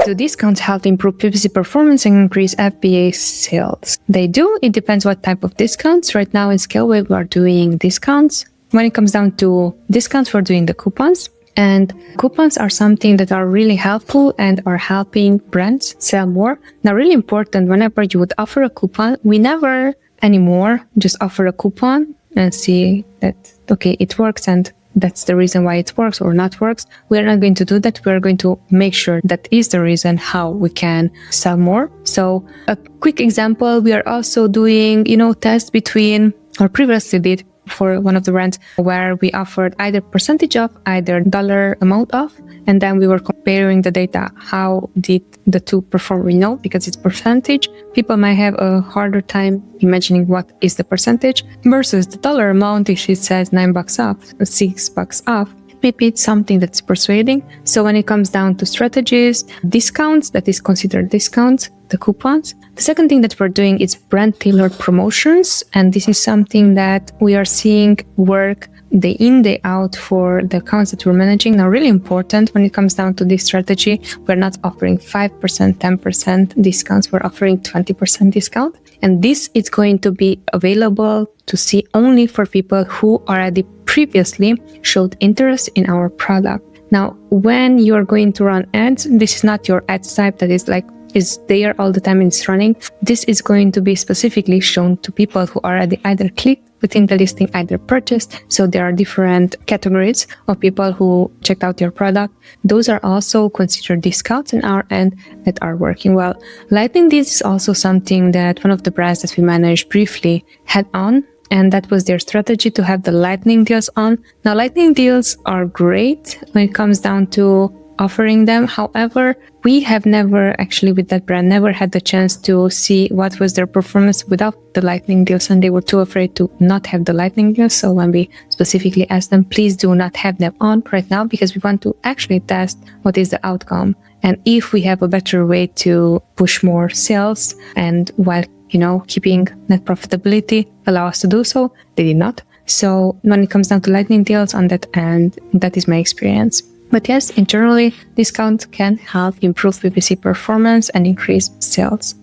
Do discounts help improve PPC performance and increase FBA sales? They do. It depends what type of discounts. Right now in Scaleway, we are doing discounts. When it comes down to discounts, we're doing the coupons. And coupons are something that are really helpful and are helping brands sell more. Now, really important, whenever you would offer a coupon, we never anymore just offer a coupon and see that, okay, it works and that's the reason why it works or not works. We are not going to do that. We are going to make sure that is the reason how we can sell more. So a quick example, we are also doing, tests between, or previously did for one of the brands, where we offered either percentage off, either dollar amount off, and then we were comparing the data. How did the two perform? We know because it's percentage. People might have a harder time imagining what is the percentage versus the dollar amount. If it says $9 off, $6 off, maybe it's something that's persuading. So when it comes down to strategies, discounts, that is considered discounts, the coupons. The second thing that we're doing is brand tailored promotions. And this is something that we are seeing work day in, day out for the accounts that we're managing. Now, really important when it comes down to this strategy, we're not offering 5%, 10% discounts. We're offering 20% discount. And this is going to be available to see only for people who already previously showed interest in our product. Now, when you're going to run ads, this is not your ads type that is there all the time and it's running. This is going to be specifically shown to people who already either clicked within the listing, either purchased. So there are different categories of people who checked out your product. Those are also considered discounts in our end that are working well. Lightning deals is also something that one of the brands that we managed briefly had on. And that was their strategy, to have the lightning deals on. Now, lightning deals are great when it comes down to offering them. However, we have never actually with that brand, never had the chance to see what was their performance without the lightning deals, and they were too afraid to not have the lightning deals. So when we specifically asked them, please do not have them on right now, because we want to actually test what is the outcome. And if we have a better way to push more sales and while keeping net profitability, allow us to do so, they did not. So when it comes down to lightning deals on that end, that is my experience. But yes, internally, discounts can help improve PPC performance and increase sales.